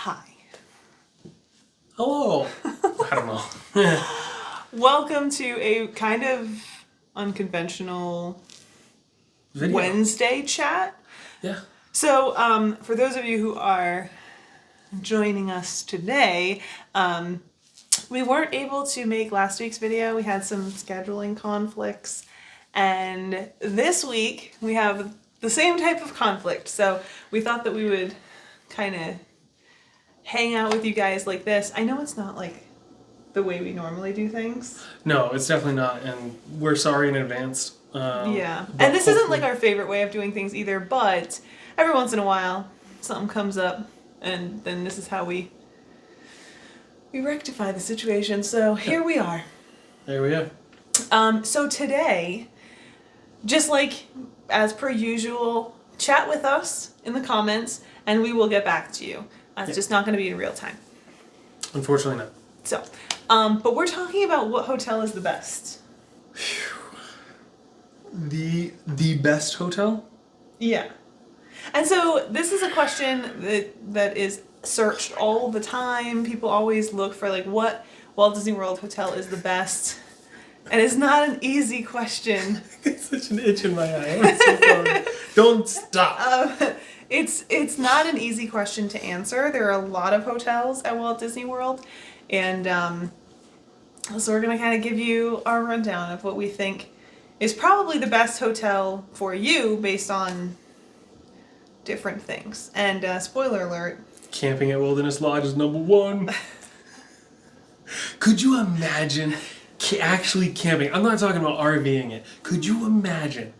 Hi. Hello. I don't know. Welcome to a kind of unconventional Video. Wednesday chat. Yeah. So, for those of you who are joining us today, we weren't able to make last week's video. We had some scheduling conflicts. And this week, we have the same type of conflict. So, we thought that we would kind of hang out with you guys like this. I know it's not like the way we normally do things. No, it's definitely not, and we're sorry in advance. Yeah. And this isn't like our favorite way of doing things either, but every once in a while, something comes up, and then this is how we rectify the situation. So here we are. There we go. So today, just like as per usual, chat with us in the comments, and we will get back to you. It's just not going to be in real time. Unfortunately not. So, but we're talking about what hotel is the best. The best hotel? Yeah. And so this is a question that is searched all the time. People always look for like what Walt Disney World hotel is the best. And it's not an easy question. It's such an itch in my eye. I'm so sorry. Don't stop. It's not an easy question to answer. There are a lot of hotels at Walt Disney World. And so we're going to kind of give you our rundown of what we think is probably the best hotel for you based on different things. And spoiler alert. Camping at Wilderness Lodge is number one. Could you imagine actually camping? I'm not talking about RVing it. Could you imagine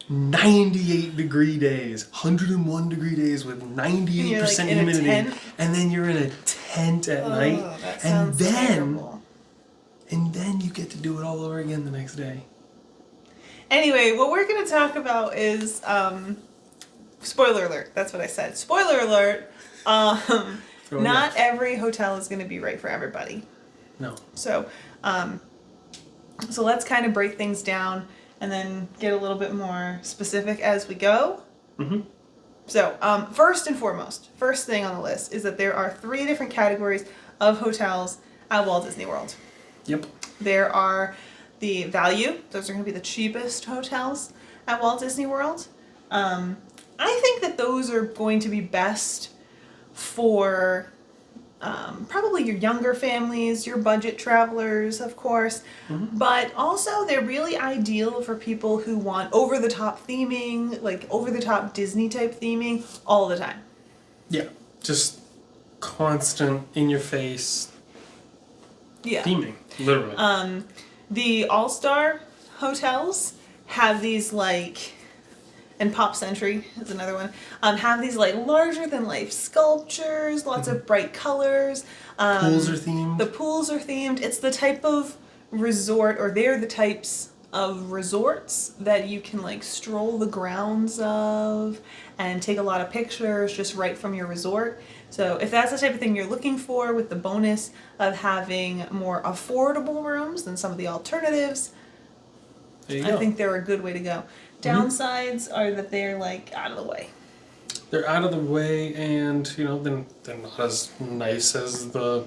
98-degree days, 101-degree days with 98% humidity, and then you're in a tent at night, and then you get to do it all over again the next day. Anyway, what we're going to talk about is spoiler alert. That's what I said. Spoiler alert. Not every hotel is going to be right for everybody. No. So let's kind of break things down and then get a little bit more specific as we go. Mm-hmm. So first and foremost, first thing on the list is that there are 3 different categories of hotels at Walt Disney World. Yep. There are the value. Those are going to be the cheapest hotels at Walt Disney World. I think that those are going to be best for probably your younger families, your budget travelers, of course. Mm-hmm. But also they're really ideal for people who want over-the-top theming, like over-the-top Disney-type theming all the time. Yeah, just constant, in-your-face theming, literally. The All-Star hotels have these like, and Pop Century is another one, have these like larger than life sculptures, lots of bright colors. Pools are themed. The pools are themed. It's the type of resort, or they're the types of resorts that you can like stroll the grounds of and take a lot of pictures just right from your resort. So if that's the type of thing you're looking for, with the bonus of having more affordable rooms than some of the alternatives, I think they're a good way to go. Downsides are that they're like out of the way. They're out of the way, and they're not as nice as the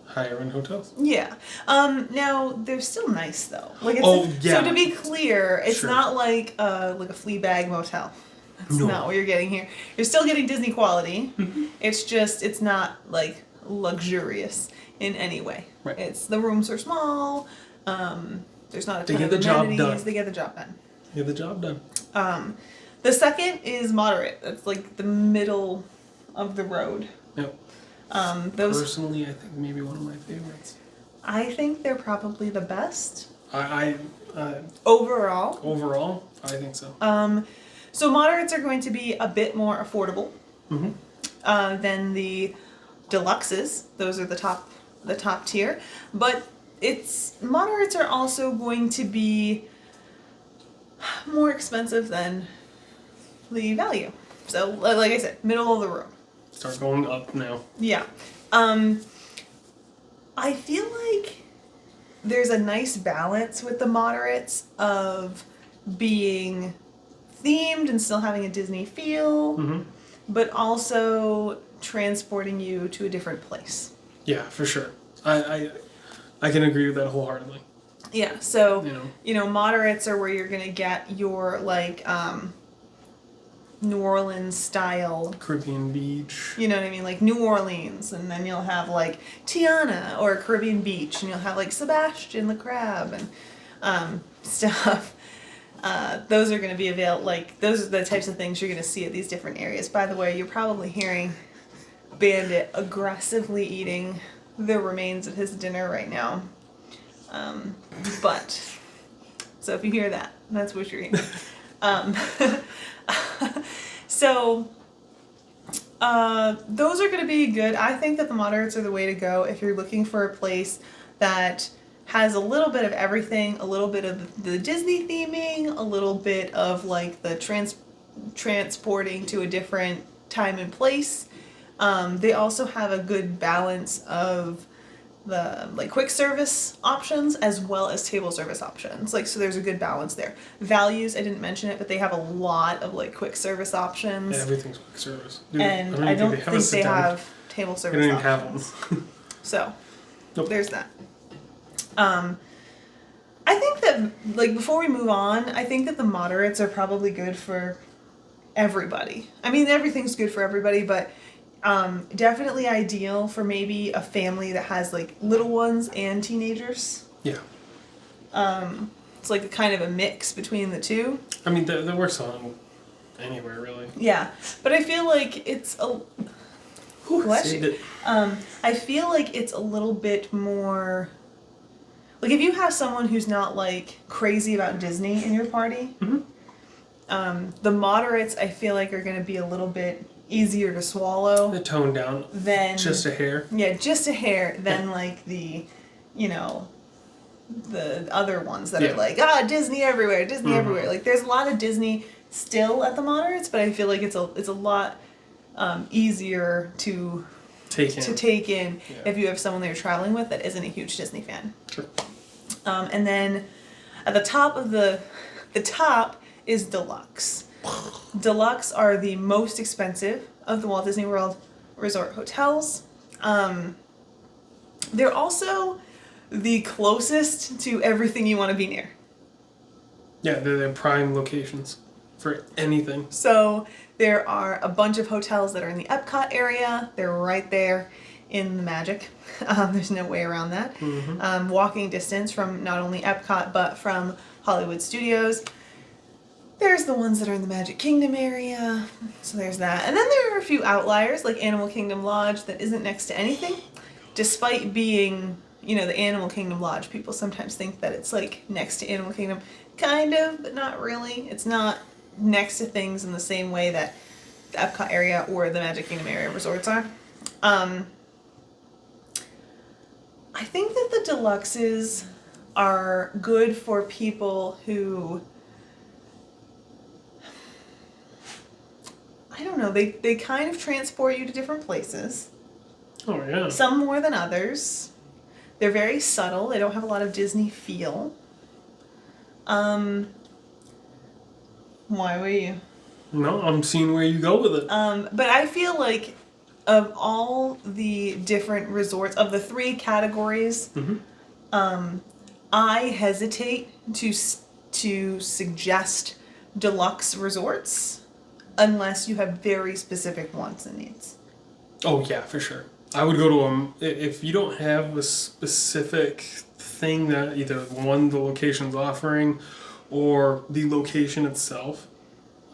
higher end hotels. Yeah. Now they're still nice though. Like it's, So to be clear, it's not like a Fleabag motel. That's not what you're getting here. You're still getting Disney quality. Mm-hmm. It's just it's not like luxurious in any way. Right. It's the rooms are small. There's not a ton of amenities. They get the job done. Get the job done. The second is moderate. That's like the middle of the road. Yep. Personally, I think maybe one of my favorites. I think they're probably the best. Overall? Overall, I think so. So moderates are going to be a bit more affordable than the deluxes. Those are the top tier. But moderates are also going to be more expensive than the value. So, like I said, middle of the road. Start going up now. Yeah. I feel like there's a nice balance with the moderates of being themed and still having a Disney feel, but also transporting you to a different place. Yeah, for sure. I can agree with that wholeheartedly. Yeah, so, moderates are where you're going to get your, New Orleans style. Caribbean beach. You know what I mean? Like New Orleans, and then you'll have, Tiana or Caribbean Beach, and you'll have, Sebastian the Crab and stuff. Those are going to be available, those are the types of things you're going to see at these different areas. By the way, you're probably hearing Bandit aggressively eating the remains of his dinner right now. So if you hear that, that's what you're hearing. So, those are going to be good. I think that the moderates are the way to go if you're looking for a place that has a little bit of everything, a little bit of the Disney theming, a little bit of the transporting to a different time and place. They also have a good balance of the quick service options as well as table service options. So there's a good balance there. Values, I didn't mention it, but they have a lot of quick service options. Yeah, everything's quick service. And I don't think they have table service they don't options. Have them. So, nope. There's that. I think that, before we move on, I think that the moderates are probably good for everybody. I mean, everything's good for everybody, but definitely ideal for maybe a family that has little ones and teenagers. Yeah. It's a kind of a mix between the two. I mean, that works on anywhere really. Yeah, but I feel like it's a. Bless you. I feel like it's a little bit more. If you have someone who's not crazy about Disney in your party, the moderates I feel like are going to be a little bit easier to swallow. The tone down. Than just a hair. Yeah, just a hair. Than the other ones that are Disney everywhere, Disney everywhere. There's a lot of Disney still at the moderates, but I feel like it's a lot easier to take in if you have someone that you're traveling with that isn't a huge Disney fan. Sure. And then at the top is Deluxe. Deluxe are the most expensive of the Walt Disney World Resort hotels. They're also the closest to everything you want to be near. Yeah, they're prime locations for anything. So there are a bunch of hotels that are in the Epcot area. They're right there in the Magic. There's no way around that. Mm-hmm. Walking distance from not only Epcot but from Hollywood Studios. There's the ones that are in the Magic Kingdom area. So there's that. And then there are a few outliers like Animal Kingdom Lodge that isn't next to anything. Despite being, the Animal Kingdom Lodge, people sometimes think that it's next to Animal Kingdom. Kind of, but not really. It's not next to things in the same way that the Epcot area or the Magic Kingdom area resorts are. I think that the deluxes are good for people who, I don't know, they kind of transport you to different places. Oh, yeah. Some more than others. They're very subtle. They don't have a lot of Disney feel. Why were you? No, I'm seeing where you go with it. But I feel like of all the different resorts, of the 3 categories, I hesitate to suggest deluxe resorts unless you have very specific wants and needs. Oh, yeah, for sure. I would go to them if you don't have a specific thing that either the location's offering or the location itself.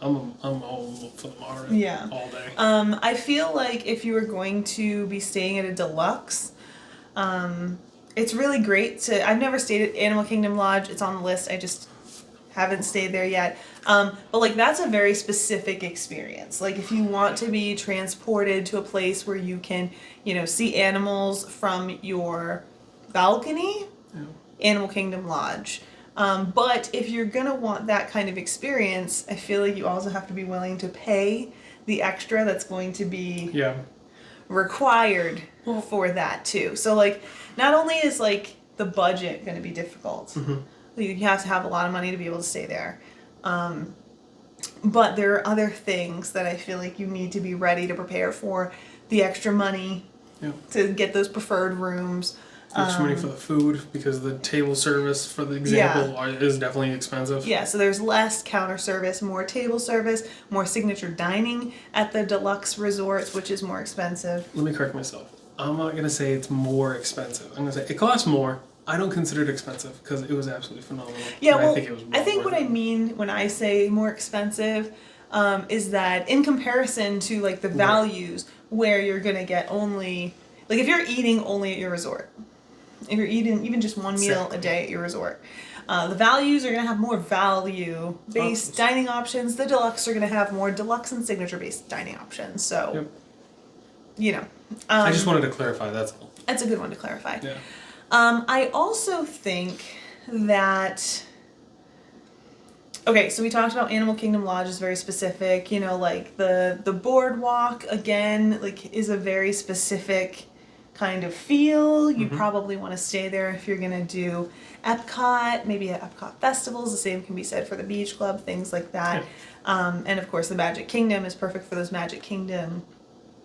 I'm all for the moderate all day. I feel like if you are going to be staying at a deluxe, it's really great I've never stayed at Animal Kingdom Lodge. It's on the list. I just haven't stayed there yet. But that's a very specific experience. If you want to be transported to a place where you can, see animals from your balcony, Animal Kingdom Lodge. But if you're going to want that kind of experience, I feel like you also have to be willing to pay the extra that's going to be required for that too. So not only is the budget going to be difficult, you have to have a lot of money to be able to stay there. But there are other things that I feel like you need to be ready to prepare for the extra money Yeah. to get those preferred rooms. Extra money for the food because the table service, for the example, is definitely expensive. Yeah, so there's less counter service, more table service, more signature dining at the deluxe resorts, which is more expensive. Let me correct myself. I'm not gonna say it's more expensive. I'm gonna say it costs more. I don't consider it expensive because it was absolutely phenomenal. Yeah, and well, I think it was what I mean when I say more expensive is that in comparison to like the values where you're gonna get only, like if you're eating only at your resort, if you're eating even just one meal a day at your resort, the values are going to have more value-based dining options. The deluxe are going to have more deluxe and signature-based dining options. So, you know. I just wanted to clarify, that's all. That's a good one to clarify. Yeah. I also think that... Okay, so we talked about Animal Kingdom Lodge is very specific. You know, like the boardwalk, again, like is a very specific kind of feel. You probably want to stay there if you're going to do Epcot, maybe at Epcot festivals. The same can be said for the Beach Club, things like that. Yeah. And of course the Magic Kingdom is perfect for those Magic Kingdom,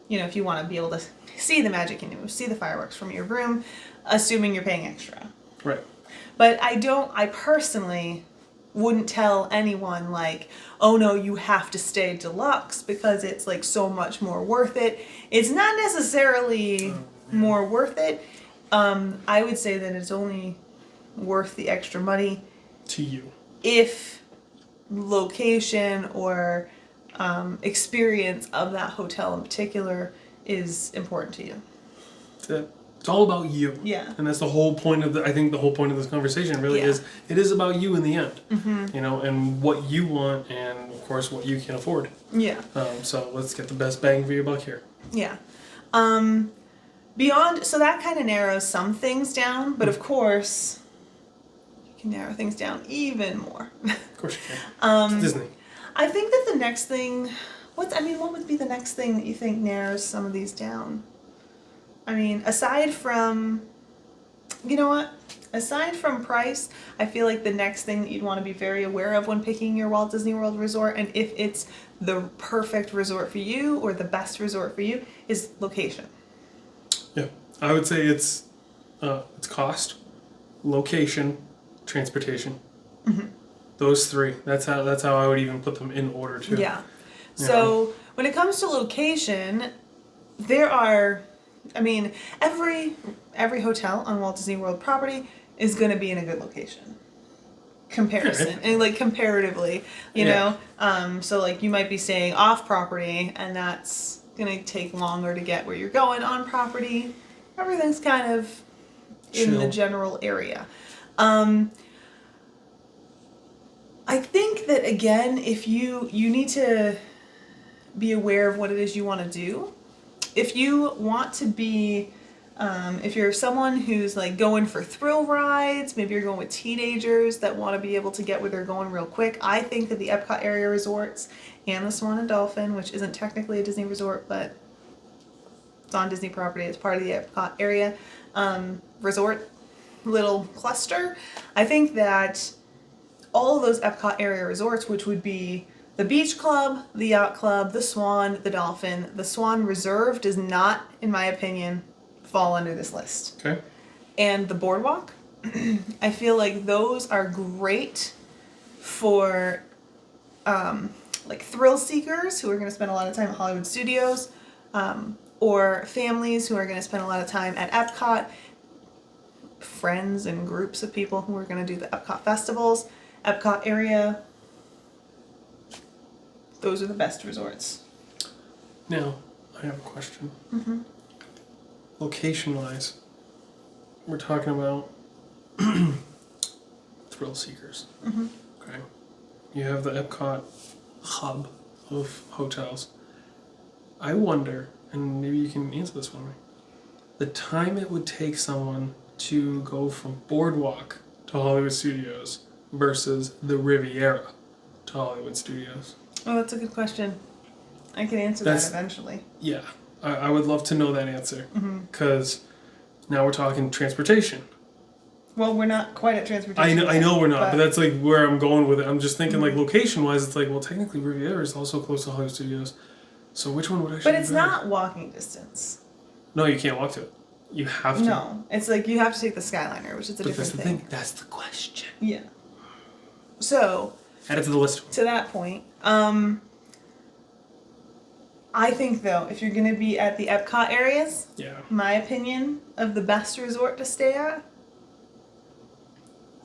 you know, if you want to be able to see the Magic Kingdom, see the fireworks from your room, assuming you're paying extra. Right. But I personally wouldn't tell anyone like, oh no, you have to stay deluxe because it's like so much more worth it. It's not necessarily more worth it. I would say that it's only worth the extra money to you if location or experience of that hotel in particular is important to you. It's all about you. Yeah. And that's the whole point of I think the whole point of this conversation really is, it is about you in the end. You know, and what you want and of course what you can afford. Yeah. So let's get the best bang for your buck here. Yeah. Beyond, so that kind of narrows some things down, but of course, you can narrow things down even more. Of course you can. It's Disney. I think that the next thing, what would be the next thing that you think narrows some of these down? I mean, aside from, you know what? Aside from price, I feel like the next thing that you'd want to be very aware of when picking your Walt Disney World Resort, and if it's the perfect resort for you or the best resort for you, is location. Yeah, I would say it's cost, location, transportation. Those three. That's how I would even put them in order too. Yeah. So when it comes to location, there are, I mean, every hotel on Walt Disney World property is going to be in a good location. Comparison and like comparatively, you know. So like you might be staying off property, and that's gonna take longer to get where you're going. On property, everything's kind of in the general area. I think that again, if you need to be aware of what it is you want to do. If you want to be, if you're someone who's like going for thrill rides, maybe you're going with teenagers that want to be able to get where they're going real quick, I think that the Epcot area resorts and the Swan and Dolphin, which isn't technically a Disney resort, but it's on Disney property, it's part of the Epcot area resort little cluster, I think that all of those Epcot area resorts, which would be the Beach Club, the Yacht Club, the Swan, the Dolphin. The Swan Reserve does not, in my opinion, fall under this list. Okay. And the Boardwalk, I feel like those are great for like thrill seekers who are going to spend a lot of time at Hollywood Studios, or families who are going to spend a lot of time at Epcot, friends and groups of people who are going to do the Epcot festivals. Epcot area, those are the best resorts. Now, I have a question. Location-wise, we're talking about thrill seekers. Okay. You have the Epcot hub of hotels. I wonder, and maybe you can answer this for me, the time it would take someone to go from Boardwalk to Hollywood Studios versus the Riviera to Hollywood Studios. Oh, that's a good question. I can answer that eventually. Yeah, I would love to know that answer, because now we're talking transportation. Well, we're not quite at transportation. I know we're not, but that's like where I'm going with it. I'm just thinking like location-wise, it's like, well, technically Riviera is also close to Hollywood Studios. So which one would actually But be it's better? not walking distance. No, you can't walk to it. You have to. No, it's like you have to take the Skyliner, which is a But that's different the thing. thing. That's the question. Yeah. So, Add it to the list. to that point, I think though, if you're gonna be at the Epcot areas, Yeah. my opinion of the best resort to stay at,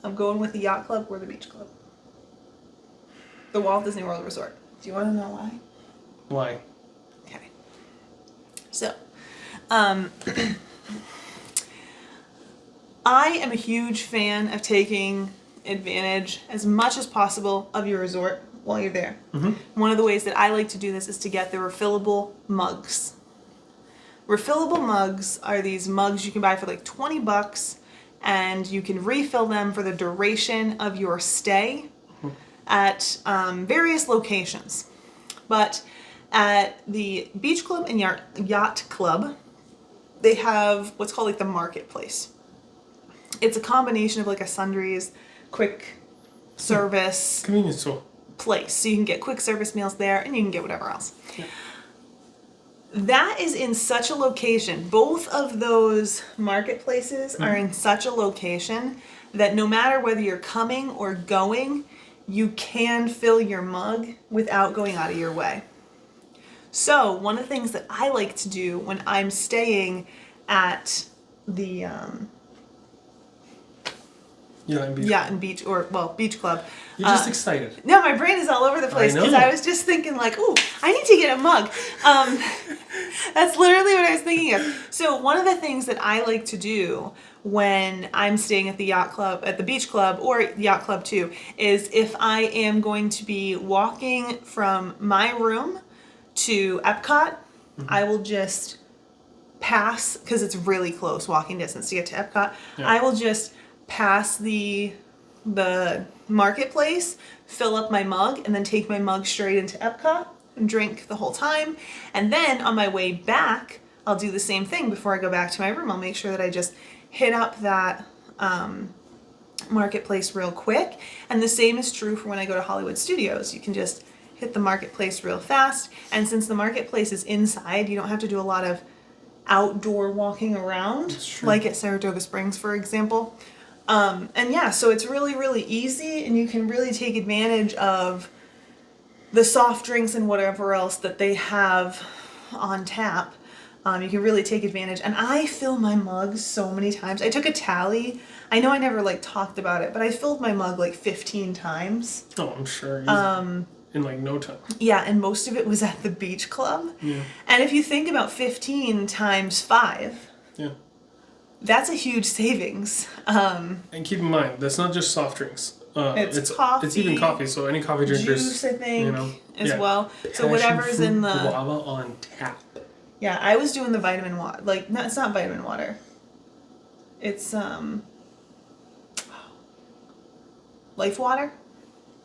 I'm going with the Yacht Club or the Beach Club. The Walt Disney World Resort. Do you want to know why? Why? Okay. So, I am a huge fan of taking advantage as much as possible of your resort while you're there. Mm-hmm. One of the ways that I like to do this is to get the refillable mugs. Refillable mugs are these mugs you can buy for like $20 and you can refill them for the duration of your stay at various locations. But at the Beach Club and Yacht Club, they have what's called like the marketplace. It's a combination of like a sundries, quick service Convenience store. place. So you can get quick service meals there and you can get whatever else. Yeah. That is in such a location. Both of those marketplaces are in such a location that no matter whether you're coming or going, you can fill your mug without going out of your way. So one of the things that I like to do when I'm staying at the Yacht and Beach, or well, Beach Club. You're just excited. No, my brain is all over the place because know. I was just thinking like, ooh, I need to get a mug. That's literally what I was thinking of. So one of the things that I like to do when I'm staying at the Yacht Club, at the Beach Club, or Yacht Club too, is if I am going to be walking from my room to Epcot, I will just pass, because it's really close walking distance to get to Epcot, Yeah. I will just pass the marketplace, fill up my mug, and then take my mug straight into Epcot and drink the whole time. And then on my way back, I'll do the same thing before I go back to my room. I'll make sure that I just hit up that marketplace real quick. And the same is true for when I go to Hollywood Studios. You can just hit the marketplace real fast. And since the marketplace is inside, you don't have to do a lot of outdoor walking around, That's true. like at Saratoga Springs, for example. And yeah, so it's really, really easy, and you can really take advantage of the soft drinks and whatever else that they have on tap. You can really take advantage. And I fill my mugs so many times. I took a tally. I know I never like talked about it, but I filled my mug like 15 times. Oh, I'm sure. Easy. In like no time. Yeah, and most of it was at the Beach Club. Yeah. And if you think about 15 times 5, Yeah. that's a huge savings. And keep in mind, that's not just soft drinks. It's coffee, It's even coffee. So any coffee drinkers, juice, I think, you know, as yeah. well. So Passion whatever's fruit in the... guava on tap. Yeah, I was doing the vitamin water. Like, no, it's not vitamin water. It's, Life Water.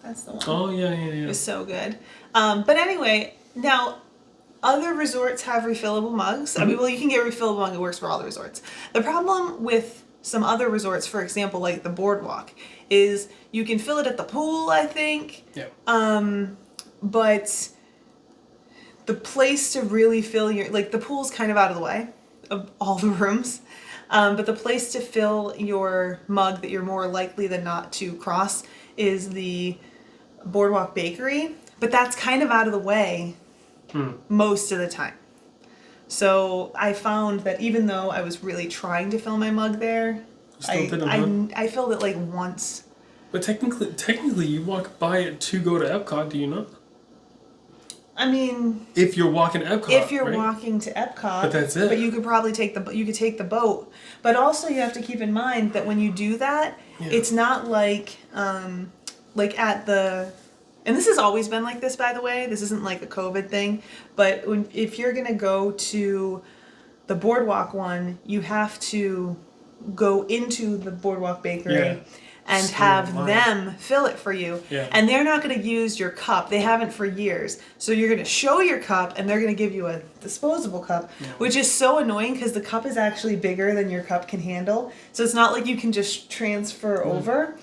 That's the one. Oh yeah, yeah, It yeah. was so good. But anyway, now other resorts have refillable mugs. I mean, well, you can get a refillable mug. It works for all the resorts. The problem with some other resorts, for example, like the Boardwalk, is you can fill it at the pool, I think. Yeah. But the place to really fill your, like, the pool's kind of out of the way of all the rooms. But the place to fill your mug that you're more likely than not to cross is the Boardwalk Bakery. But that's kind of out of the way most of the time. So I found that even though I was really trying to fill my mug there, I filled it like once. But technically, you walk by it to go to Epcot, do you not? I mean, If you're walking to Epcot, if you're right? walking to Epcot, But that's it. But you could probably take the boat. But also you have to keep in mind that when you do that, it's not like at the, and this has always been like this, by the way. This isn't like a COVID thing, but if you're gonna go to the Boardwalk one, you have to go into the Boardwalk Bakery. Yeah. And Stay have in line. them fill it for you. Yeah. And they're not going to use your cup. They haven't for years. So you're going to show your cup and they're going to give you a disposable cup, which is so annoying because the cup is actually bigger than your cup can handle. So it's not like you can just transfer over.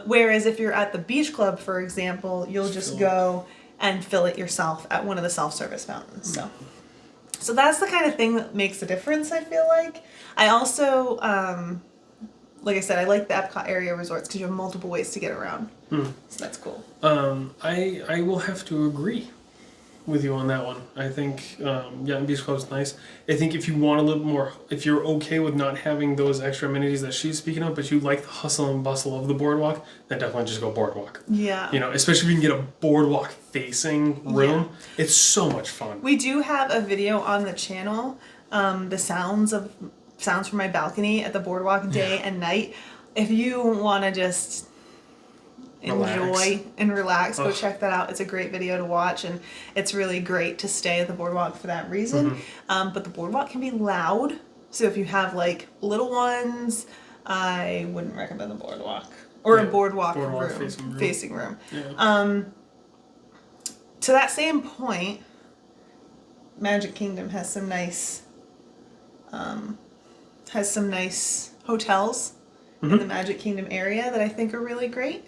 Whereas if you're at the Beach Club, for example, you'll just go and fill it yourself at one of the self-service fountains. So that's the kind of thing that makes a difference, I feel like. I also, like I said, I like the Epcot area resorts because you have multiple ways to get around. So that's cool. I will have to agree with you on that one. I think, Beach Club's nice. I think if you want a little more, if you're okay with not having those extra amenities that she's speaking of, but you like the hustle and bustle of the boardwalk, then definitely just go boardwalk. Yeah. Especially if you can get a boardwalk facing room. Yeah. It's so much fun. We do have a video on the channel, the sounds from my balcony at the boardwalk day and night. If you want to just enjoy and relax, go check that out. It's a great video to watch, and it's really great to stay at the boardwalk for that reason. But the boardwalk can be loud, so if you have like little ones, I wouldn't recommend the boardwalk or a boardwalk room, facing room. Yeah. To that same point, Magic Kingdom has some nice hotels in the Magic Kingdom area that I think are really great.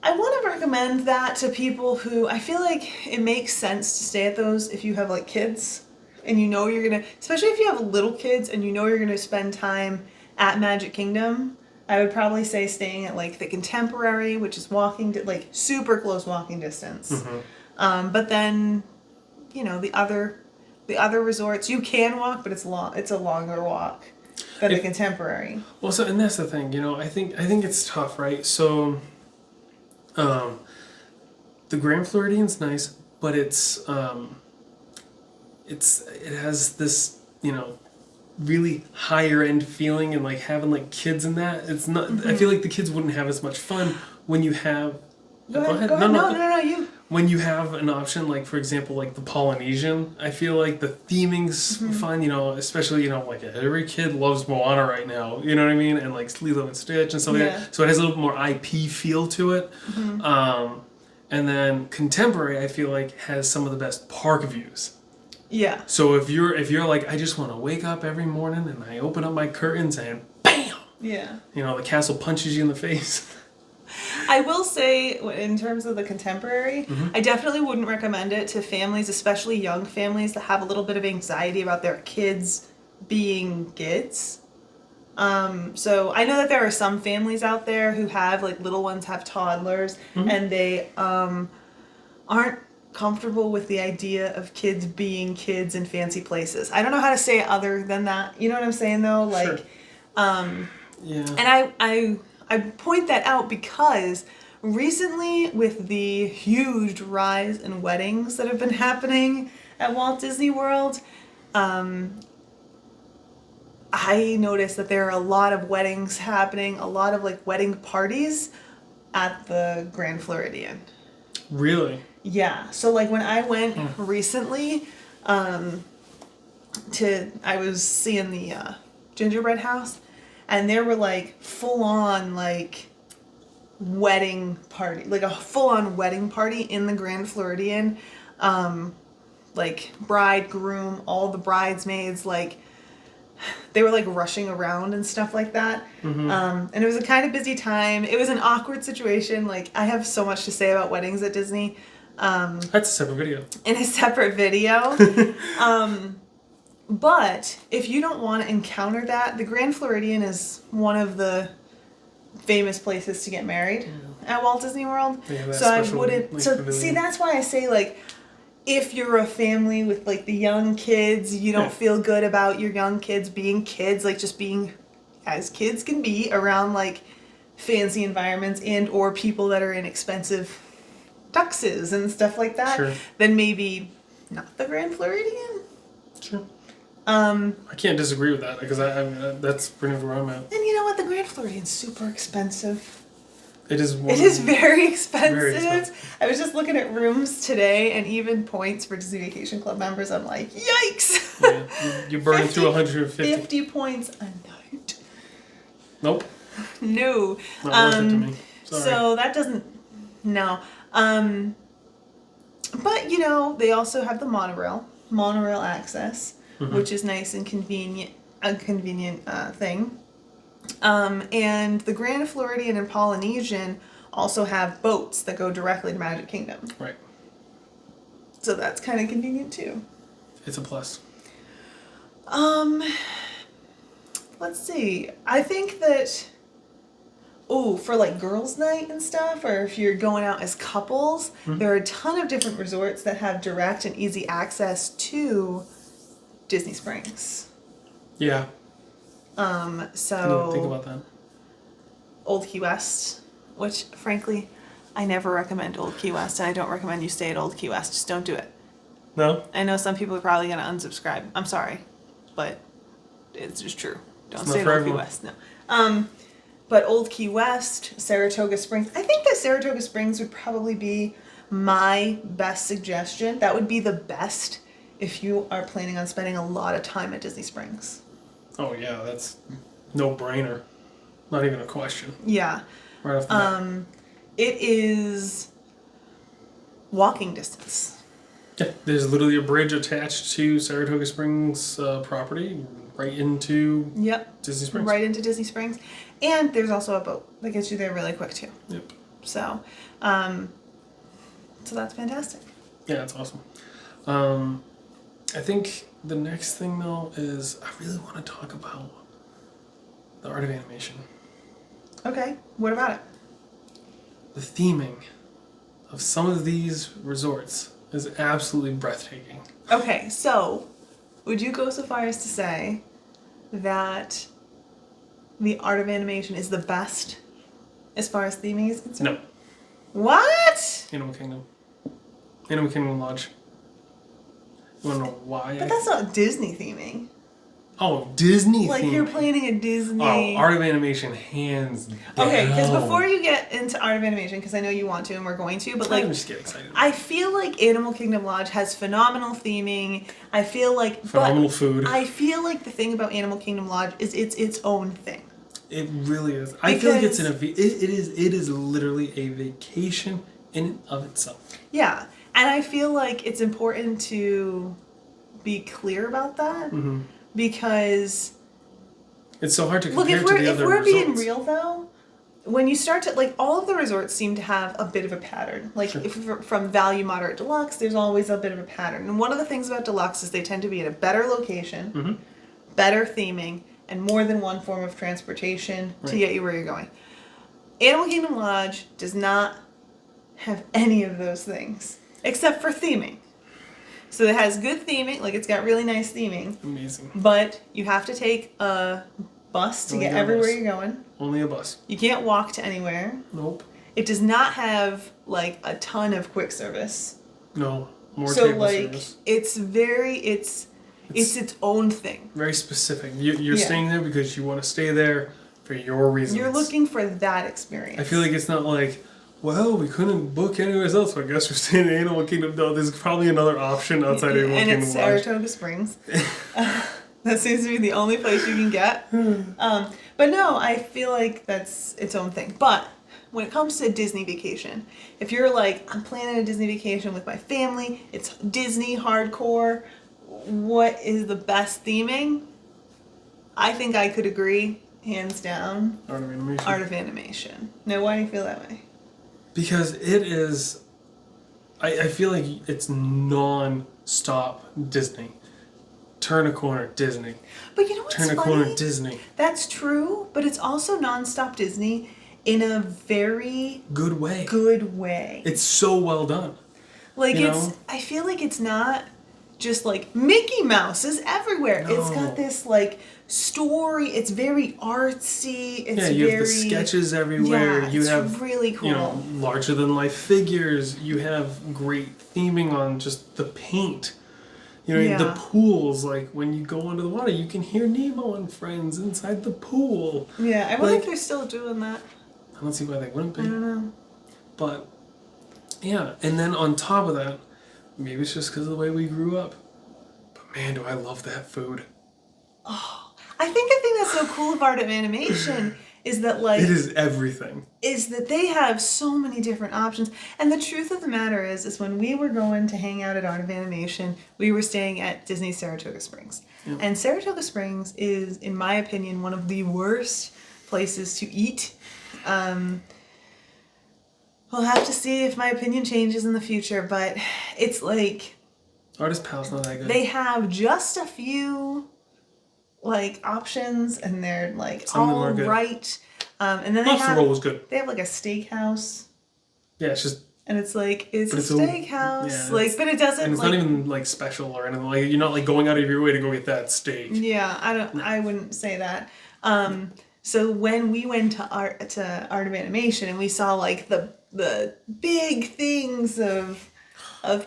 I want to recommend that to people who, I feel like it makes sense to stay at those if you have like kids and you know you're going to, especially if you have little kids and you know you're going to spend time at Magic Kingdom. I would probably say staying at like the Contemporary, which is like super close walking distance. But then, the other resorts you can walk, but it's a longer walk than the Contemporary. Well, so and that's the thing, I think it's tough, right? So, the Grand Floridian's nice, but it has this, really higher end feeling, and like having like kids in that. It's not. I feel like the kids wouldn't have as much fun when you have. Go ahead. No, you. When you have an option, like for example, like the Polynesian, I feel like the theming's fun. Especially like every kid loves Moana right now. You know what I mean? And like Lilo and Stitch and stuff like that. So it has a little more IP feel to it. And then Contemporary, I feel like has some of the best park views. Yeah. So if you're like, I just want to wake up every morning and I open up my curtains and bam. Yeah. The castle punches you in the face. I will say, in terms of the Contemporary, I definitely wouldn't recommend it to families, especially young families that have a little bit of anxiety about their kids being kids. So I know that there are some families out there who have like little ones, have toddlers, and they aren't comfortable with the idea of kids being kids in fancy places. I don't know how to say it other than that. You know what I'm saying though? Like, sure. Yeah. And I point that out because recently, with the huge rise in weddings that have been happening at Walt Disney World, I noticed that there are a lot of weddings happening, a lot of like wedding parties at the Grand Floridian. Really? Yeah. So like when I went recently, I was seeing the gingerbread house, and there were like full on like wedding party, like a full on wedding party in the Grand Floridian, like bride, groom, all the bridesmaids, like they were like rushing around and stuff like that. And it was a kind of busy time. It was an awkward situation. Like I have so much to say about weddings at Disney. That's a separate video. In a separate video. But if you don't want to encounter that, the Grand Floridian is one of the famous places to get married at Walt Disney World. So I wouldn't. So see, that's why I say like, if you're a family with like the young kids, you don't feel good about your young kids being kids, like just being as kids can be around like fancy environments and or people that are in expensive tuxes and stuff like that, then maybe not the Grand Floridian. Sure. I can't disagree with that because I mean that's pretty much where I'm at. And you know what? The Grand Floridian's super expensive. It is. It is very expensive. I was just looking at rooms today, and even points for Disney Vacation Club members. I'm like, yikes! Yeah, you burn through 150. 50 points a night. Nope. No. Not worth it to me. Sorry. So that doesn't. No. But they also have the monorail access, which is nice and convenient. A convenient thing. And the Grand Floridian and Polynesian also have boats that go directly to Magic Kingdom. Right. So that's kind of convenient too. It's a plus. Let's see. I think that, for like girls' night and stuff, or if you're going out as couples, there are a ton of different resorts that have direct and easy access to Disney Springs. Yeah. So I didn't even think about that. Old Key West, which frankly, I never recommend Old Key West, and I don't recommend you stay at Old Key West. Just don't do it. No? I know some people are probably going to unsubscribe. I'm sorry, but it's just true. Don't It's stay not at for Old Key everyone. West. No. But Old Key West, Saratoga Springs. I think that Saratoga Springs would probably be my best suggestion. That would be the best if you are planning on spending a lot of time at Disney Springs. Oh, yeah, that's no brainer. Not even a question. Yeah. Right off the bat. It is walking distance. Yeah, there's literally a bridge attached to Saratoga Springs property right into Yep. Disney Springs. Right into Disney Springs. And there's also a boat that gets you there really quick too. Yep. So that's fantastic. Yeah, that's awesome. I think the next thing though is I really want to talk about the art of animation. Okay, what about it? The theming of some of these resorts is absolutely breathtaking. Okay, so would you go so far as to say that the art of animation is the best as far as theming is concerned? No. What? Animal Kingdom. Animal Kingdom Lodge. You want to know why? But that's not Disney theming. Oh, Disney Like theme. you're planning a Disney. Oh, art of animation, hands down. Okay, because before you get into art of animation, because I know you want to and we're going to, but like I'm just getting excited. I feel like Animal Kingdom Lodge has phenomenal theming. I feel like Phenomenal food. I feel like the thing about Animal Kingdom Lodge is it's its own thing. It really is. I feel like it's Because- it is literally a vacation in and of itself. Yeah, and I feel like it's important to be clear about that because It's so hard to look, compare to the if other we're being resorts. real though, when you start to like all of the resorts seem to have a bit of a pattern. Like Sure. if from value, moderate, deluxe, there's always a bit of a pattern. And one of the things about deluxe is they tend to be at a better location, better theming, and more than one form of transportation to Right. get you where you're going. Animal Kingdom Lodge does not have any of those things except for theming. So it has good theming, like it's got really nice theming, Amazing. but you have to take a bus to Only get got a everywhere bus. you're going. Only a bus. You can't walk to anywhere. Nope. It does not have like a ton of quick service. No. More So table like service. it's its own thing. Very specific. You're Yeah. staying there because you want to stay there for your reasons. You're looking for that experience. I feel like it's not like, well, we couldn't book anywhere else, so I guess we're staying in Animal Kingdom. No, there's probably another option outside of Animal and Kingdom it's Lodge. Saratoga Springs. That seems to be the only place you can get. But no, I feel like that's its own thing. But when it comes to Disney vacation, if you're like, I'm planning a Disney vacation with my family, it's Disney hardcore, what is the best theming? I think I could agree, hands down, Art of animation. art of animation. Now, why do you feel that way? Because it is, I feel like it's non-stop Disney. Turn a corner, Disney. But you know what's Turn a funny? corner, Disney. That's true, but it's also nonstop Disney in a very Good way. good way. It's so well done. Like you it's know? I feel like it's not just like Mickey Mouse is everywhere. It's No. got this like story. It's very artsy. It's Yeah, you very have the sketches everywhere. Yeah, you it's have really cool. you know, larger than life figures. You have great theming on just the paint. You know, Yeah. the pools, like when you go under the water, you can hear Nemo and friends inside the pool. Yeah, I wonder like- if they're still doing that. I don't see why they wouldn't I be. don't know. But yeah, and then on top of that, maybe it's just because of the way we grew up. But man, do I love that food. I think the thing that's so cool of art of animation is that like It is everything. is that they have so many different options. And the truth of the matter is when we were going to hang out at Art of Animation, we were staying at Disney Saratoga Springs. Yep. And Saratoga Springs is, in my opinion, one of the worst places to eat. we'll have to see if my opinion changes in the future, but it's like Artist Pal's not that good. they have just a few like options, and they're like Some of them all are good. right. And then they Lobster have roll was good. they have like a steakhouse, Yeah, it's just. and it's like it's a But it's steakhouse, yeah, like, but it doesn't. And it's like, not even like special or anything. Like you're not like going out of your way to go get that steak. Yeah, I wouldn't say that. So when we went to Art of Animation and we saw like the big things of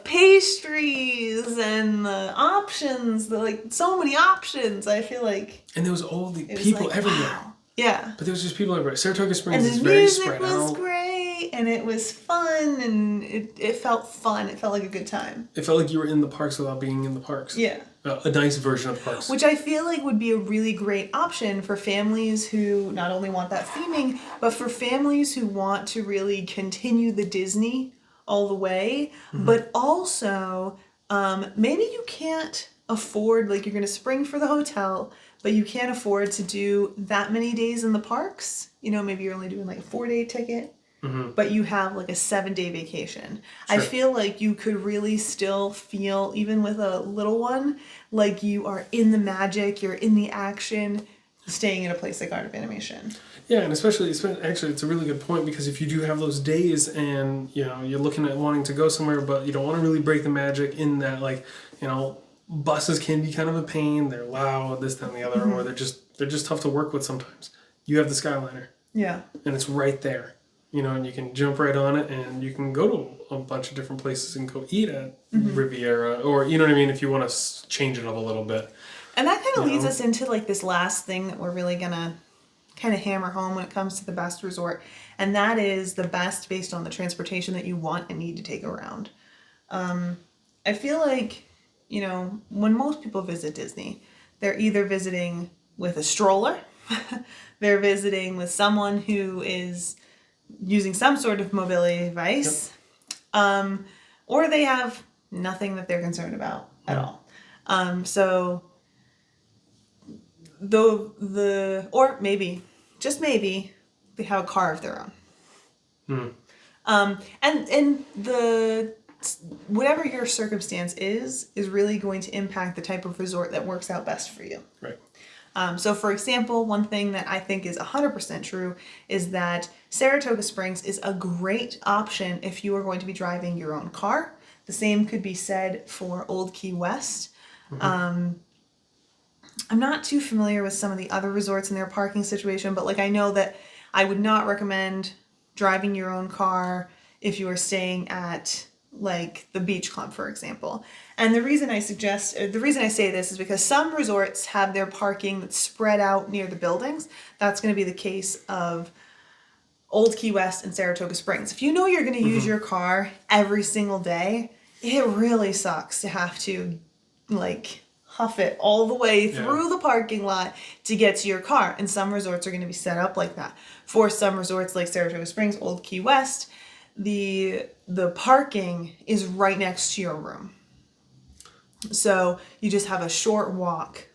pastries and the options, like so many options, I feel like And there was all the it was people like, everywhere. wow. Yeah. But there was just people everywhere. Saratoga Springs And is the very music spread was out. great, and it was fun, and it felt fun. It felt like a good time. It felt like you were in the parks without being in the parks. Yeah. A nice version of the parks. Which I feel like would be a really great option for families who not only want that theming, but for families who want to really continue the Disney all the way, but also maybe you can't afford, like you're going to spring for the hotel, but you can't afford to do that many days in the parks. You know, maybe you're only doing like a 4-day ticket. But you have like a 7-day vacation. I feel like you could really still feel, even with a little one, like you are in the magic, you're in the action, staying in a place like Art of Animation. Yeah, and especially actually, it's a really good point, because if you do have those days and you know you're looking at wanting to go somewhere, but you don't want to really break the magic in that, like, you know, buses can be kind of a pain. They're loud, this, that, and the other, or they're just tough to work with sometimes. You have the Skyliner. Yeah. And it's right there. You know, and you can jump right on it, and you can go to a bunch of different places and go eat at Riviera, or, you know what I mean, if you want to change it up a little bit. And that kind of leads us into like this last thing that we're really going to kind of hammer home when it comes to the best resort. And that is the best based on the transportation that you want and need to take around. I feel like, you know, when most people visit Disney, they're either visiting with a stroller, they're visiting with someone who is using some sort of mobility device, or they have nothing that they're concerned about at all. So or maybe, just maybe, they have a car of their own. And the whatever your circumstance is really going to impact the type of resort that works out best for you. Right. So for example, one thing that I think is 100% true is that Saratoga Springs is a great option if you are going to be driving your own car. The same could be said for Old Key West. I'm not too familiar with some of the other resorts and their parking situation, but like I know that I would not recommend driving your own car if you are staying at like the beach club, for example. And the reason I say this is because some resorts have their parking that's spread out near the buildings. That's going to be the case of Old Key West and Saratoga Springs. If you know you're going to use your car every single day, it really sucks to have to like huff it all the way through the parking lot to get to your car. And some resorts are going to be set up like that. For some resorts like Saratoga Springs, Old Key West, the parking is right next to your room. So you just have a short walk.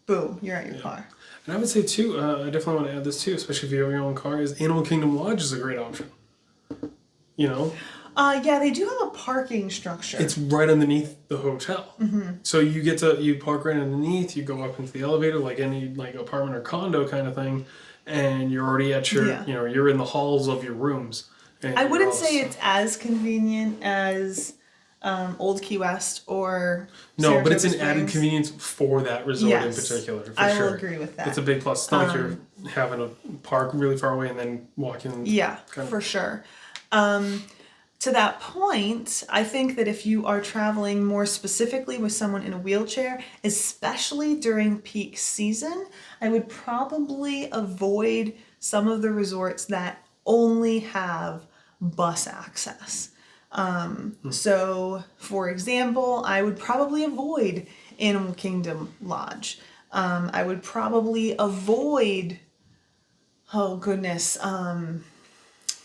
Boom, you're at your car. And I would say too, I definitely want to add this too, especially if you have your own car, is Animal Kingdom Lodge is a great option. You know? Yeah, they do have a parking structure. It's right underneath the hotel. So you park right underneath, you go up into the elevator like any like apartment or condo kind of thing, and you're already at your, you know, you're in the halls of your rooms. I wouldn't say it's as convenient as Old Key West or Saratoga but it's an Springs. added convenience for that resort in particular. For I sure. will agree with that. It's a big plus. It's not like you're having a park really far away and then walking. Yeah, for sure. To that point, I think that if you are traveling more specifically with someone in a wheelchair, especially during peak season, I would probably avoid some of the resorts that only have bus access. So, for example, I would probably avoid Animal Kingdom Lodge. I would probably avoid,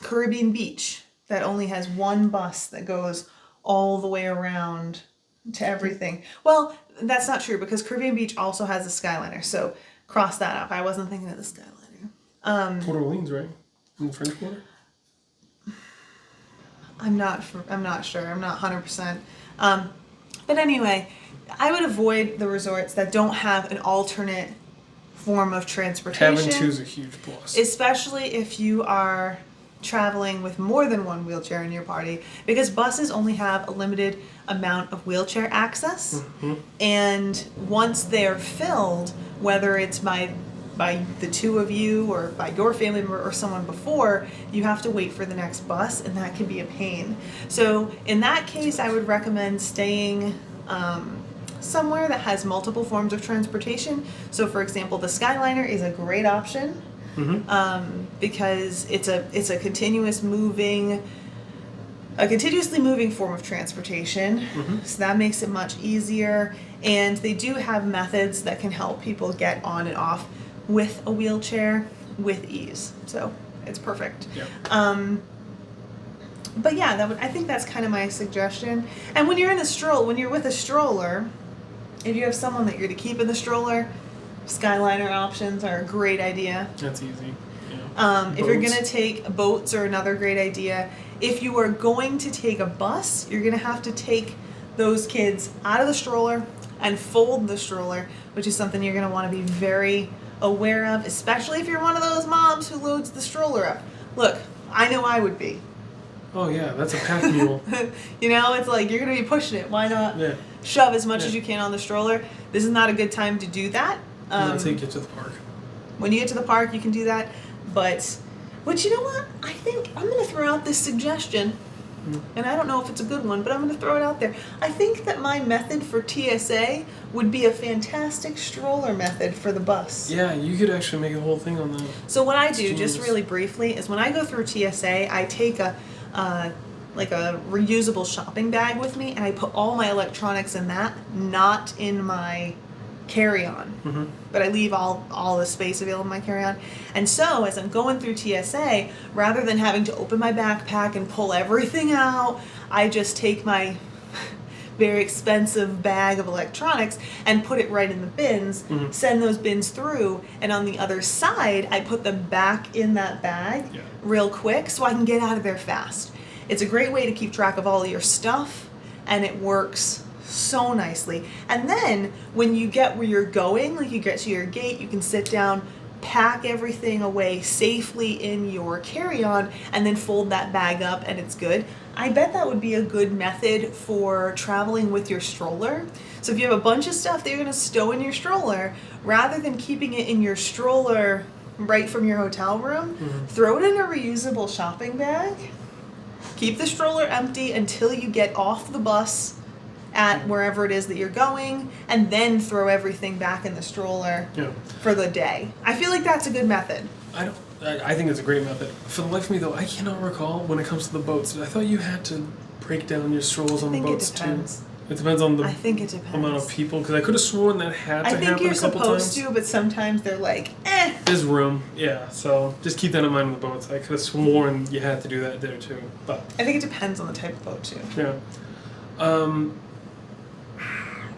Caribbean Beach, that only has one bus that goes all the way around to everything. Well, that's not true because Caribbean Beach also has a Skyliner, so cross that up. I wasn't thinking of the Skyliner. Port Orleans, right? In the French Quarter? I'm not sure. I'm not 100%. But anyway, I would avoid the resorts that don't have an alternate form of transportation. Having two is a huge plus. Especially if you are traveling with more than one wheelchair in your party, because buses only have a limited amount of wheelchair access. Mm-hmm. And once they're filled, whether it's by the two of you or by your family member or someone before, you have to wait for the next bus, and that can be a pain. So in that case, I would recommend staying somewhere that has multiple forms of transportation. So for example, the Skyliner is a great option. Mm-hmm. Because it's a continuously moving form of transportation. Mm-hmm. So that makes it much easier, and they do have methods that can help people get on and off with a wheelchair with ease. So it's perfect. Yeah. But yeah, I think that's kind of my suggestion. And when you're with a stroller, if you have someone that you're to keep in the stroller, Skyliner options are a great idea. That's easy. Yeah. If you're gonna take boats, are another great idea. If you are going to take a bus, you're gonna have to take those kids out of the stroller and fold the stroller, which is something you're gonna want to be very aware of, especially if you're one of those moms who loads the stroller up. Look, I know I would be. Oh yeah, that's a pack mule. You know, it's like you're gonna be pushing it. Why not shove as much as you can on the stroller? This is not a good time to do that. Until you get to the park. When you get to the park, you can do that. But you know what? I think I'm going to throw out this suggestion. And I don't know if it's a good one, but I'm going to throw it out there. I think that my method for TSA would be a fantastic stroller method for the bus. Yeah, you could actually make a whole thing on that. So what I do, just really briefly, is when I go through TSA, I take a reusable shopping bag with me, and I put all my electronics in that, not in my carry-on. Mm-hmm. But I leave all the space available in my carry-on. And so as I'm going through TSA, rather than having to open my backpack and pull everything out, I just take my very expensive bag of electronics and put it right in the bins, send those bins through, and on the other side, I put them back in that bag real quick so I can get out of there fast. It's a great way to keep track of all of your stuff, and it works so nicely. And then when you get where you're going, like you get to your gate, you can sit down, pack everything away safely in your carry-on, and then fold that bag up, and it's good. I bet that would be a good method for traveling with your stroller. So if you have a bunch of stuff that you're going to stow in your stroller, rather than keeping it in your stroller right from your hotel room, throw it in a reusable shopping bag, keep the stroller empty until you get off the bus at wherever it is that you're going, and then throw everything back in the stroller for the day. I feel like that's a good method. I think it's a great method. For the life of me, though, I cannot recall when it comes to the boats. I thought you had to break down your strollers on the boats too. It depends on the amount of people, because I could have sworn that had to happen a couple times. I think you're supposed to, but sometimes they're like, There's room, yeah. So just keep that in mind with the boats. I could have sworn you had to do that there too. But I think it depends on the type of boat too. Yeah.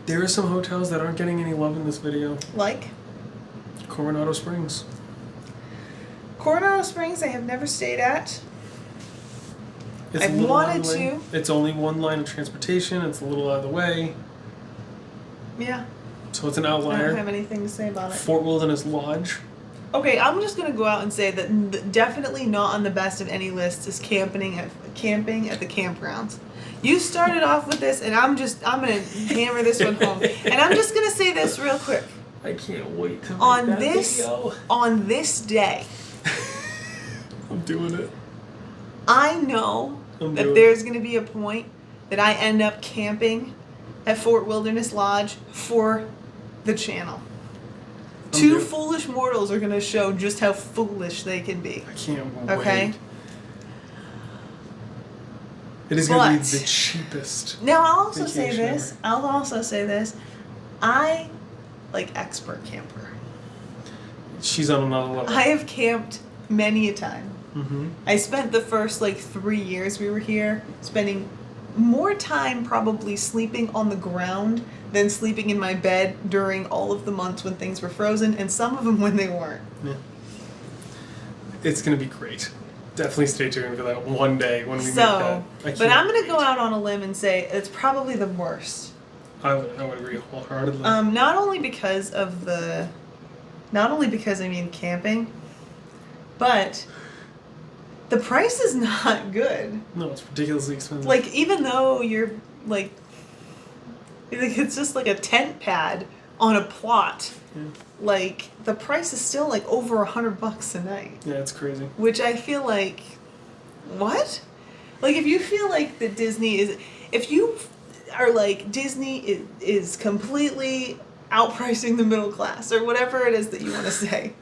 There are some hotels that aren't getting any love in this video. Like? Coronado Springs. Coronado Springs I have never stayed at. I wanted to. It's only one line of transportation. It's a little out of the way. Yeah. So it's an outlier. I don't have anything to say about it. Fort Wilderness Lodge. Okay, I'm just gonna go out and say that definitely not on the best of any lists is camping at the campgrounds. You started off with this, and I'm gonna hammer this one home. And I'm just gonna say this real quick. I can't wait to make that video. On this day, I'm doing it. I know that there's gonna be a point that I end up camping at Fort Wilderness Lodge for the channel. Two foolish mortals are gonna show just how foolish they can be. I can't wait. Okay. It is going to be the cheapest. Now I'll also say this. I like expert camper. She's on another level. I have camped many a time. Mm-hmm. I spent the first 3 years we were here spending more time probably sleeping on the ground than sleeping in my bed during all of the months when things were frozen, and some of them when they weren't. Yeah. It's going to be great. definitely stay tuned for that one day when we make So, that. but I'm gonna go out on a limb and say it's probably the worst. I would agree wholeheartedly. Not only because I mean camping, but the price is not good. No, it's ridiculously expensive. Like, even though you're like it's just like a tent pad on a plot. Yeah. Like, the price is still like over $100 a night. Yeah, it's crazy. Which I feel like, what? Like, if you feel like that Disney is, if you are like Disney is completely outpricing the middle class or whatever it is that you want to say,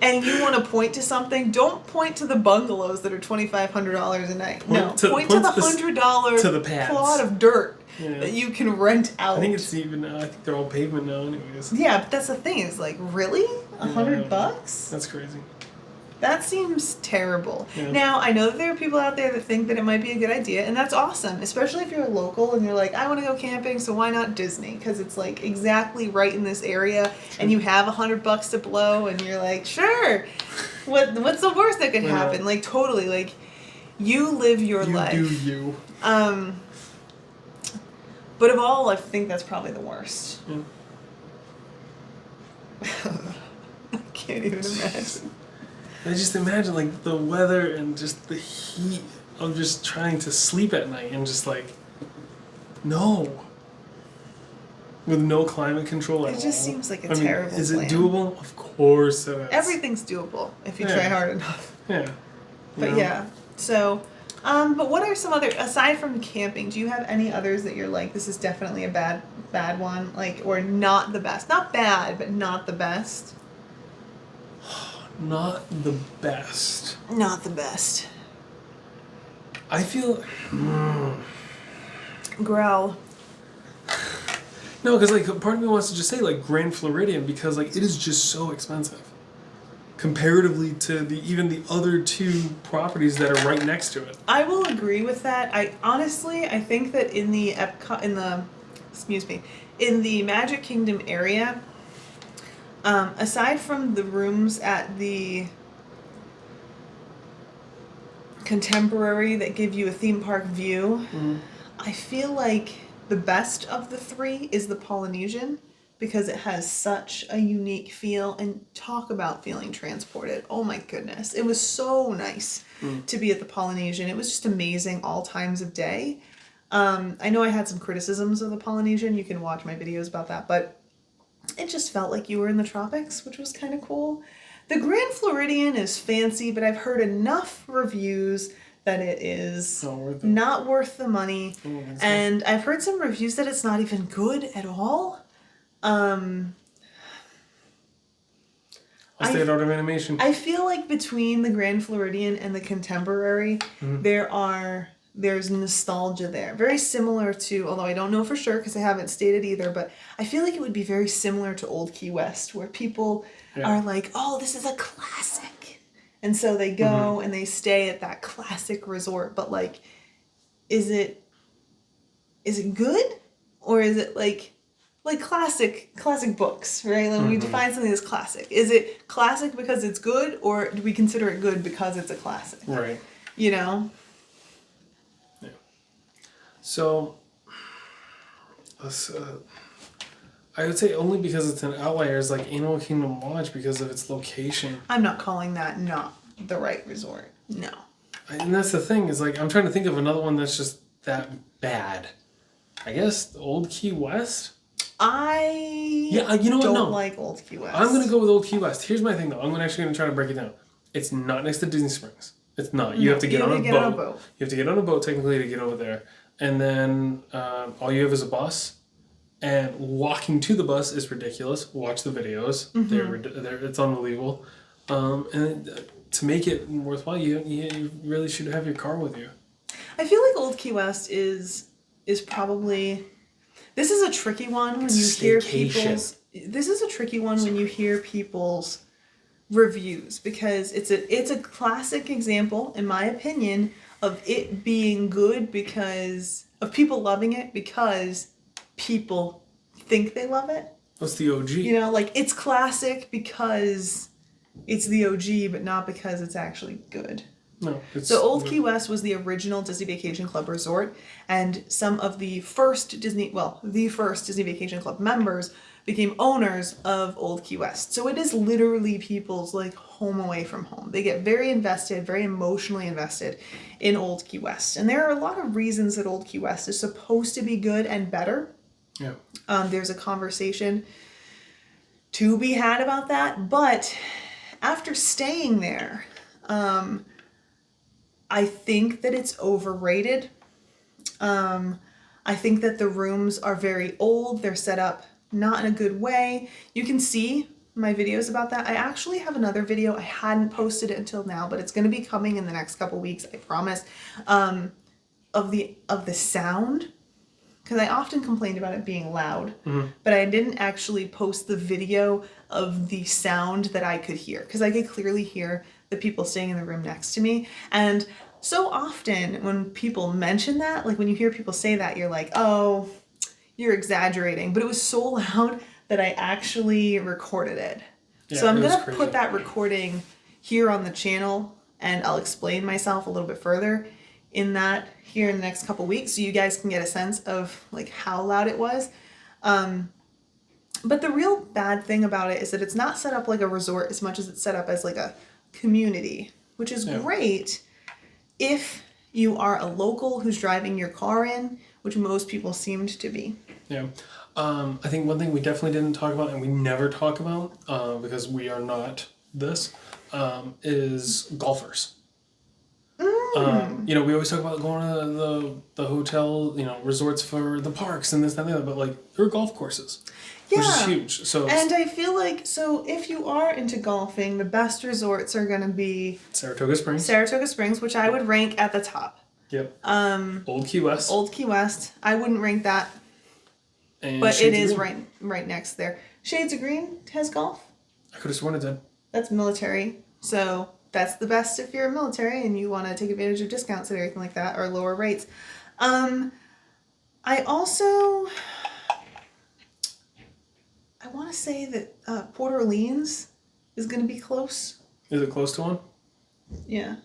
and you want to point to something, don't point to the bungalows that are $2,500 a night. Point to the $100 to the pads. plot of dirt. Yeah. That you can rent out. I think it's even. I think they're all pavement now, anyways. Yeah, but that's the thing. Is like, really, $100? That's crazy. That seems terrible. Yeah. Now, I know that there are people out there that think that it might be a good idea, and that's awesome. Especially if you're a local and you're like, I want to go camping, so why not Disney? Because it's like exactly right in this area, and you have $100 to blow, and you're like, sure. What's the worst that could happen? Like, totally. Like, you live your life. You do you. But of all, I think that's probably the worst. Yeah. I can't even imagine. I just imagine like the weather and just the heat of just trying to sleep at night and just like, no. With no climate control at all. It just seems like a terrible Is plan. it doable? Of course it is. Everything's doable if you try hard enough. Yeah. But yeah, so, but what are some other, aside from camping, do you have any others that you're like, this is definitely a bad one? Like, or not the best? Not bad, but not the best? Not the best. Not the best. I feel... Growl. No, because like part of me wants to just say like Grand Floridian because like it is just so expensive. Comparatively to even the other two properties that are right next to it. I will agree with that. I think that in the Magic Kingdom area, aside from the rooms at the Contemporary that give you a theme park view, I feel like the best of the three is the Polynesian, because it has such a unique feel, and talk about feeling transported. Oh my goodness. It was so nice to be at the Polynesian. It was just amazing all times of day. I know I had some criticisms of the Polynesian. You can watch my videos about that, but it just felt like you were in the tropics, which was kind of cool. The Grand Floridian is fancy, but I've heard enough reviews that it is not worth the money. And I've heard some reviews that it's not even good at all. I'll stay out of animation. I feel like between the Grand Floridian and the Contemporary, there's nostalgia there. Very similar to, although I don't know for sure because I haven't stated either, but I feel like it would be very similar to Old Key West, where people are like, oh, this is a classic. And so they go and they stay at that classic resort, but like, is it good? Or is it like classic books, right? Like when we define something as classic. Is it classic because it's good, or do we consider it good because it's a classic? Right. You know? Yeah. So, I would say only because it's an outlier is like Animal Kingdom Lodge because of its location. I'm not calling that not the right resort. No. And that's the thing, is like I'm trying to think of another one that's just that bad. I guess Old Key West? don't like Old Key West. I'm gonna go with Old Key West. Here's my thing though. I'm actually gonna try to break it down. It's not next to Disney Springs. It's not. You have to get on a boat. You have to get on a boat technically to get over there, and then all you have is a bus. And walking to the bus is ridiculous. Watch the videos. It's unbelievable. And to make it worthwhile, you really should have your car with you. I feel like Old Key West is probably... This is a tricky one when you hear people's... This is a tricky one when you hear people's reviews, because it's a classic example, in my opinion, of it being good because... of people loving it because people think they love it. What's the OG? You know, like, it's classic because it's the OG, but not because it's actually good. No. So Old Key West was the original Disney Vacation Club resort, and some of the first Disney Vacation Club members became owners of Old Key West. So it is literally people's like home away from home. They get very invested, very emotionally invested in Old Key West. And there are a lot of reasons that Old Key West is supposed to be good and better. Yeah. There's a conversation to be had about that, but after staying there, I think that it's overrated. I think that the rooms are very old. They're set up not in a good way. You can see my videos about that. I actually have another video. I hadn't posted it until now, but it's going to be coming in the next couple weeks, I promise, of the sound. Because I often complained about it being loud, but I didn't actually post the video of the sound that I could hear, because I could clearly hear the people staying in the room next to me. And so often when people mention that, like when you hear people say that, you're like, oh, you're exaggerating. But it was so loud that I actually recorded it. Yeah, so I'm going to crazy. put that recording here on the channel, and I'll explain myself a little bit further in that here in the next couple weeks, so you guys can get a sense of like how loud it was. But the real bad thing about it is that it's not set up like a resort as much as it's set up as like a community, which is great if you are a local who's driving your car in, which most people seemed to be. Yeah. I think one thing we definitely didn't talk about, and we never talk about, because we are not this, is golfers. You know, we always talk about going to the hotel, you know, resorts for the parks and this, that, and the other, but like there are golf courses, which is huge. So and I feel like, so if you are into golfing, the best resorts are going to be Saratoga Springs, which I would rank at the top. Yep. Old Key West. I wouldn't rank that, and but Shades it of is Green. right next there. Shades of Green has golf. I could have sworn it did. That's military, so that's the best if you're military and you want to take advantage of discounts and everything like that, or lower rates. I want to say that Port Orleans is going to be close. Is it close to one? Yeah.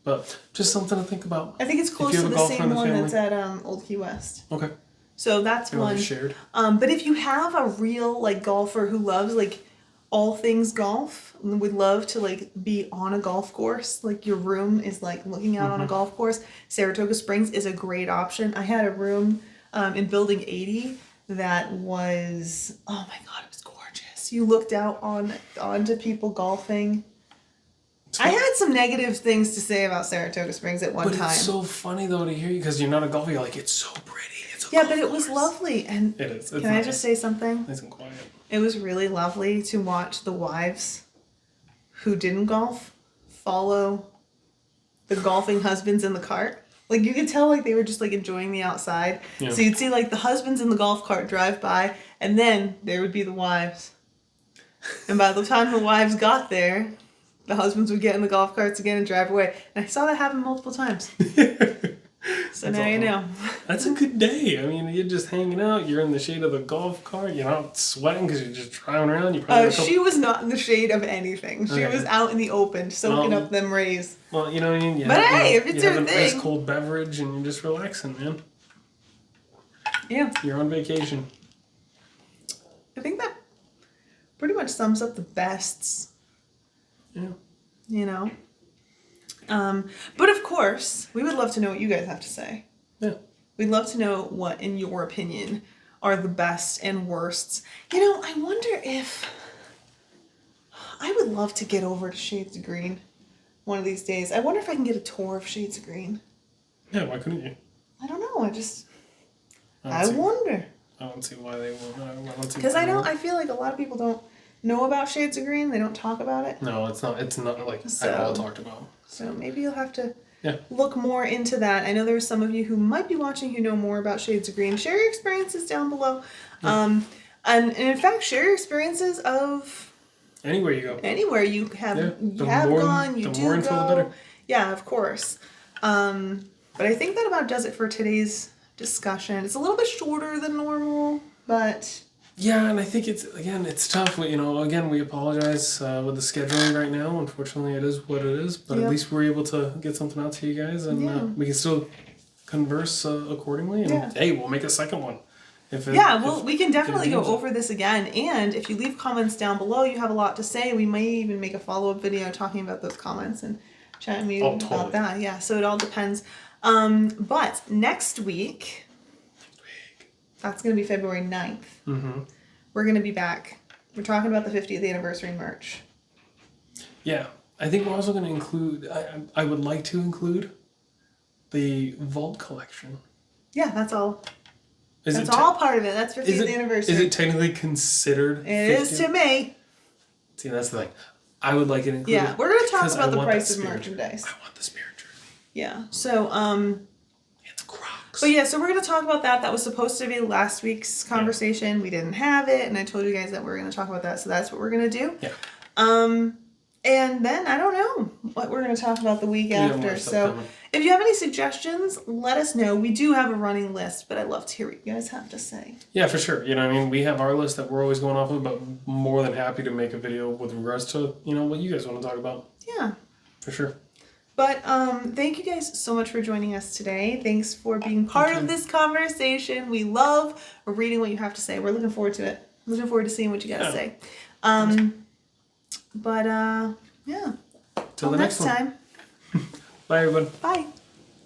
But just something to think about. I think it's close to the same one that's at Old Key West. Okay. So that's one. Shared. But if you have a real like golfer who loves like all things golf and would love to like be on a golf course, like your room is like looking out on a golf course, Saratoga Springs is a great option. I had a room in building 80 that was, oh my god, it was gorgeous. You looked out onto people golfing. I had some negative things to say about Saratoga Springs at one time. But it's so funny though to hear you, because you're not a golfer. You're like, it's so pretty. It's a yeah, golf but it was course. lovely. And it is. Can I just say something? Nice and quiet. It was really lovely to watch the wives who didn't golf follow the golfing husbands in the cart. Like you could tell like they were just like enjoying the outside. Yeah. So you'd see like the husbands in the golf cart drive by, and then there would be the wives. And by the time the wives got there, the husbands would get in the golf carts again and drive away. And I saw that happen multiple times. So now you know. That's a good day. I mean, you're just hanging out. You're in the shade of the golf cart. You're not sweating because you're just driving around. You probably She was not in the shade of anything. She was out in the open, soaking up them rays. Well, you know what I mean? But hey, if it's you your have an thing. ice cold beverage and you're just relaxing, man. Yeah. You're on vacation. I think that pretty much sums up the bests. Yeah. You know? But of course, we would love to know what you guys have to say. Yeah. We'd love to know what, in your opinion, are the best and worsts. You know, I wonder if... I would love to get over to Shades of Green one of these days. I wonder if I can get a tour of Shades of Green. Yeah, why couldn't you? I don't know, I wonder. I don't see why they won't. Because I feel like a lot of people don't know about Shades of Green. They don't talk about it. No, it's not like at all talked about. So maybe you'll have to Yeah. look more into that. I know there's some of you who might be watching who know more about Shades of Green. Share your experiences down below. Yeah. And in fact, share your experiences of Anywhere you go. anywhere you have gone, you the do more info, go. the better. Yeah, of course. But I think that about does it for today's discussion. It's a little bit shorter than normal, but Yeah, and I think it's tough. We apologize with the scheduling right now. Unfortunately, it is what it is. But Yep. at least we're able to get something out to you guys, and Yeah. we can still converse accordingly. And Yeah. hey, we'll make a second one. We can definitely go over this again. And if you leave comments down below, you have a lot to say. We might even make a follow-up video talking about those comments and chatting with you about that. Yeah, so it all depends. But next week, that's going to be February 9th. Mm-hmm. We're going to be back. We're talking about the 50th anniversary merch. Yeah, I think we're also going to include, I would like to include the vault collection. Yeah, that's all. That's all part of it. That's 50th anniversary. Is it technically considered? It is to me. See, that's the thing. I would like it included. Yeah, we're going to talk about the price of merchandise. I want the spirit jersey. Yeah, so, and the Crocs. But yeah, so we're going to talk about that. That was supposed to be last week's conversation. Yeah. We didn't have it, and I told you guys that we're going to talk about that, so that's what we're going to do. Yeah. And then I don't know what we're going to talk about the week after. So if you have any suggestions, let us know. We do have a running list, but I'd love to hear what you guys have to say. Yeah, for sure. We have our list that we're always going off of, but more than happy to make a video with regards to, what you guys want to talk about. Yeah. For sure. But thank you guys so much for joining us today. Thanks for being part of this conversation. We love reading what you have to say. We're looking forward to it. Looking forward to seeing what you guys say. But yeah. Till the next time. Bye, everyone. Bye.